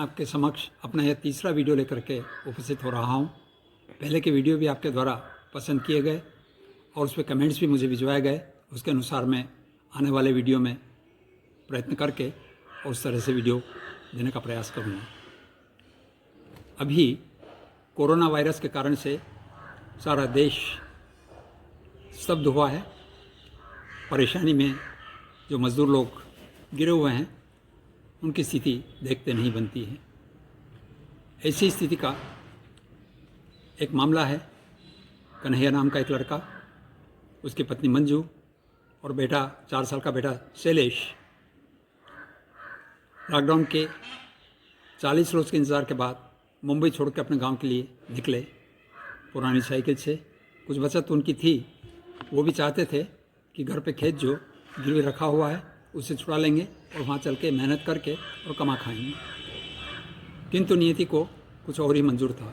आपके समक्ष अपना यह तीसरा वीडियो लेकर के उपस्थित हो रहा हूँ। पहले के वीडियो भी आपके द्वारा पसंद किए गए और उस पर कमेंट्स भी मुझे भिजवाए गए। उसके अनुसार मैं आने वाले वीडियो में प्रयत्न करके और उस तरह से वीडियो देने का प्रयास करूँगा। अभी कोरोना वायरस के कारण से सारा देश स्तब्ध हुआ है। परेशानी में जो मज़दूर लोग गिरे हुए हैं उनकी स्थिति देखते नहीं बनती है। ऐसी स्थिति का एक मामला है। कन्हैया नाम का एक लड़का, उसकी पत्नी मंजू और बेटा 4 साल का बेटा शैलेश लॉकडाउन के 40 रोज़ के इंतज़ार के बाद मुंबई छोड़ के अपने गांव के लिए निकले। पुरानी साइकिल से कुछ बचत उनकी थी, वो भी चाहते थे कि घर पे खेत जो गिरवी रखा हुआ है उसे छुड़ा लेंगे और वहाँ चल के मेहनत करके और कमा खाएंगे। किंतु नियति को कुछ और ही मंजूर था।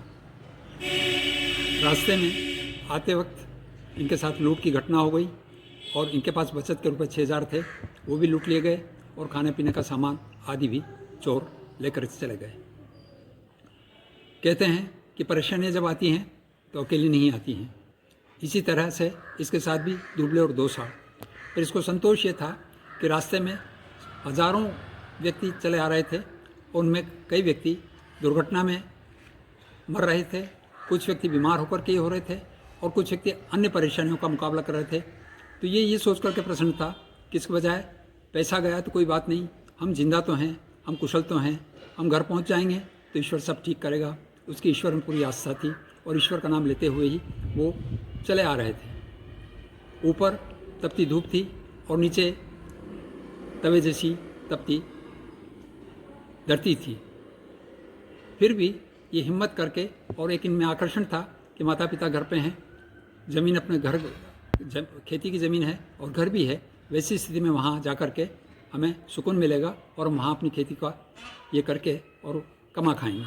रास्ते में आते वक्त इनके साथ लूट की घटना हो गई और इनके पास बचत के रुपए 6,000 थे, वो भी लूट लिए गए और खाने पीने का सामान आदि भी चोर लेकर चले गए। कहते हैं कि परेशानियाँ जब आती हैं तो अकेली नहीं आती हैं। इसी तरह से इसके साथ भी दुबले और 2 साल। पर इसको संतोष ये था कि रास्ते में हज़ारों व्यक्ति चले आ रहे थे। उनमें कई व्यक्ति दुर्घटना में मर रहे थे, कुछ व्यक्ति बीमार होकर के हो रहे थे और कुछ व्यक्ति अन्य परेशानियों का मुकाबला कर रहे थे। तो ये सोच करके प्रसन्न था कि इसके बजाय पैसा गया तो कोई बात नहीं, हम जिंदा तो हैं, हम कुशल तो हैं, हम घर पहुंच जाएंगे तो ईश्वर सब ठीक करेगा। उसकी ईश्वर में पूरी आस्था थी और ईश्वर का नाम लेते हुए ही वो चले आ रहे थे। ऊपर तपती धूप थी और नीचे तवे जैसी तपती धरती थी। फिर भी ये हिम्मत करके, और एक इनमें आकर्षण था कि माता पिता घर पे हैं, ज़मीन अपने घर खेती की ज़मीन है और घर भी है। वैसी स्थिति में वहाँ जा कर के हमें सुकून मिलेगा और हम वहाँ अपनी खेती का ये करके और कमा खाएंगे।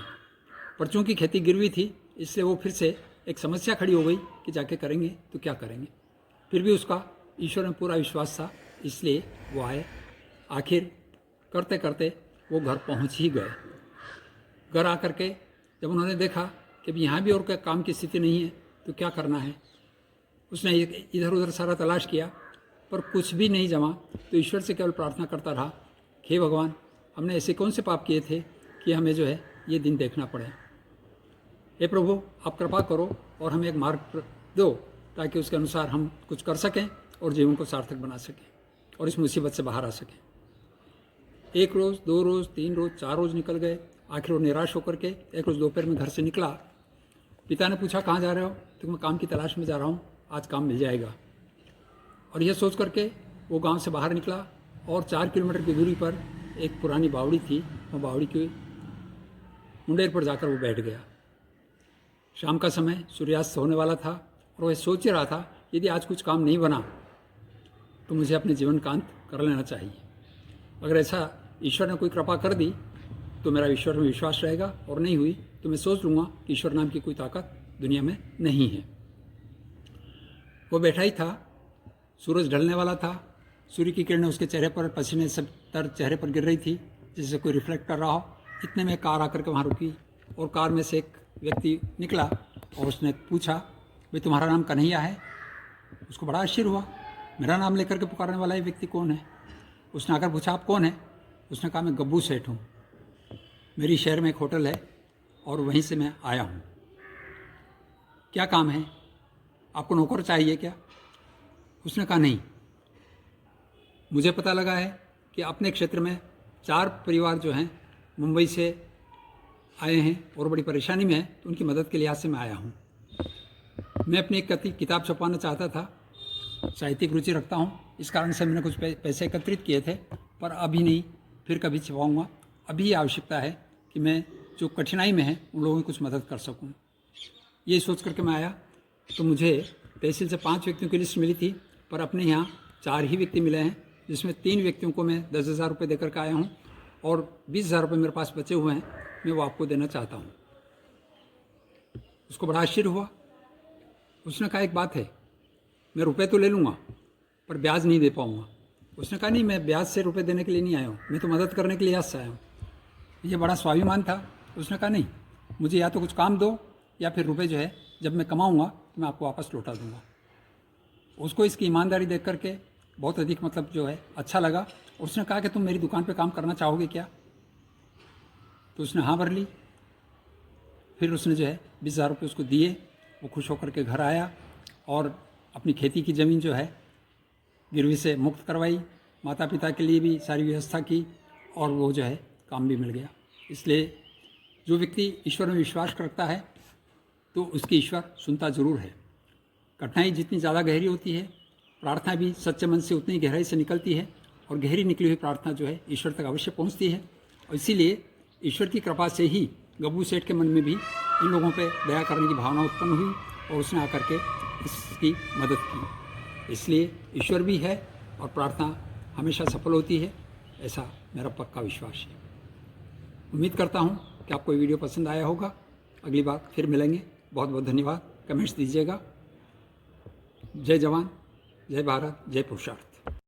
पर चूँकि खेती गिरवी थी इसलिए वो फिर से एक समस्या खड़ी हो गई कि जाके करेंगे तो क्या करेंगे। फिर भी उसका ईश्वर में पूरा विश्वास था, इसलिए वो आए। आखिर करते करते वो घर पहुंच ही गए। घर आकर के जब उन्होंने देखा कि अभी यहाँ भी और क्या काम की स्थिति नहीं है तो क्या करना है, उसने इधर उधर सारा तलाश किया पर कुछ भी नहीं जमा। तो ईश्वर से केवल प्रार्थना करता रहा कि हे भगवान, हमने ऐसे कौन से पाप किए थे कि हमें जो है ये दिन देखना पड़े। हे प्रभु, आप कृपा करो और हमें एक मार्ग दो ताकि उसके अनुसार हम कुछ कर सकें और जीवन को सार्थक बना सकें और इस मुसीबत से बाहर आ सकें। 1 रोज़, 2 रोज़, 3 रोज़, 4 रोज़ निकल गए। आखिर वो निराश होकर के एक रोज़ दोपहर में घर से निकला। पिता ने पूछा कहाँ जा रहे हो? तो मैं काम की तलाश में जा रहा हूँ, आज काम मिल जाएगा। और यह सोच करके वो गांव से बाहर निकला और 4 किलोमीटर की दूरी पर एक पुरानी बावड़ी थी, वो बावड़ी की मुंडेर पर जाकर वो बैठ गया। शाम का समय, सूर्यास्त होने वाला था और वह सोच ही रहा था यदि आज कुछ काम नहीं बना तो मुझे अपने जीवन का अंत कर लेना चाहिए। अगर ऐसा ईश्वर ने कोई कृपा कर दी तो मेरा ईश्वर में विश्वास रहेगा, और नहीं हुई तो मैं सोच लूँगा कि ईश्वर नाम की कोई ताकत दुनिया में नहीं है। वो बैठा ही था, सूरज ढलने वाला था। सूर्य की किरणें उसके चेहरे पर, पसीने सब तर चेहरे पर गिर रही थी जैसे कोई रिफ्लेक्ट कर रहा हो। इतने में कार आकर के वहाँ रुकी और कार में से एक व्यक्ति निकला और उसने पूछा, भाई तुम्हारा नाम कन्हैया है? उसको बड़ा आश्चर्य हुआ, मेरा नाम लेकर के पुकारने वाला ये व्यक्ति कौन है? उसने आकर पूछा, आप कौन है? उसने कहा, मैं गब्बू सेठ हूँ, मेरी शहर में एक होटल है और वहीं से मैं आया हूँ। क्या काम है? आपको नौकर चाहिए क्या? उसने कहा, नहीं, मुझे पता लगा है कि अपने क्षेत्र में 4 परिवार जो हैं मुंबई से आए हैं और बड़ी परेशानी में हैं, तो उनकी मदद के लिहाज से मैं आया हूँ। मैं अपनी एक किताब छपवाना चाहता था, साहित्यिक रुचि रखता हूँ, इस कारण से मैंने कुछ पैसे एकत्रित किए थे, पर अभी नहीं, फिर कभी छपाऊँगा। अभी ये आवश्यकता है कि मैं जो कठिनाई में है उन लोगों की कुछ मदद कर सकूँ। ये सोच करके मैं आया तो मुझे तहसील से 5 व्यक्तियों की लिस्ट मिली थी, पर अपने यहाँ 4 ही व्यक्ति मिले हैं, जिसमें 3 व्यक्तियों को मैं 10,000 रुपये देकर के आया हूँ और 20,000 रुपये मेरे पास बचे हुए हैं, मैं वो आपको देना चाहता हूँ। उसको बड़ा आश्चर्य हुआ। उसने कहा, एक बात है, मैं रुपए तो ले लूँगा पर ब्याज नहीं दे पाऊँगा। उसने कहा, नहीं, मैं ब्याज से रुपए देने के लिए नहीं आया हूँ, मैं तो मदद करने के लिए यहाँ से आया हूँ। ये बड़ा स्वाभिमान था। उसने कहा नहीं, मुझे या तो कुछ काम दो या फिर रुपए जो है जब मैं कमाऊँगा तो मैं आपको वापस लौटा दूँगा। उसको इसकी ईमानदारी देख करके बहुत अधिक मतलब जो है अच्छा लगा। और उसने कहा कि तुम मेरी दुकान पे काम करना चाहोगे क्या? तो उसने हाँ भर ली। फिर उसने जो है 20,000 रुपये उसको दिए। वो खुश होकर के घर आया और अपनी खेती की ज़मीन जो है गिरवी से मुक्त करवाई, माता पिता के लिए भी सारी व्यवस्था की और वो जो है काम भी मिल गया। इसलिए जो व्यक्ति ईश्वर में विश्वास करता है तो उसकी ईश्वर सुनता ज़रूर है। कठिनाई जितनी ज़्यादा गहरी होती है, प्रार्थना भी सच्चे मन से उतनी गहराई से निकलती है और गहरी निकली हुई प्रार्थना जो है ईश्वर तक अवश्य पहुंचती है। और इसीलिए ईश्वर की कृपा से ही गब्बू सेठ के मन में भी इन लोगों पे दया करने की भावना उत्पन्न हुई और उसने आकर के इसकी मदद की। इसलिए ईश्वर भी है और प्रार्थना हमेशा सफल होती है, ऐसा मेरा पक्का विश्वास है। उम्मीद करता हूँ कि आपको ये वीडियो पसंद आया होगा। अगली बार फिर मिलेंगे। बहुत बहुत धन्यवाद। कमेंट्स दीजिएगा। जय जवान, जय भारत, जय पुरुषार्थ।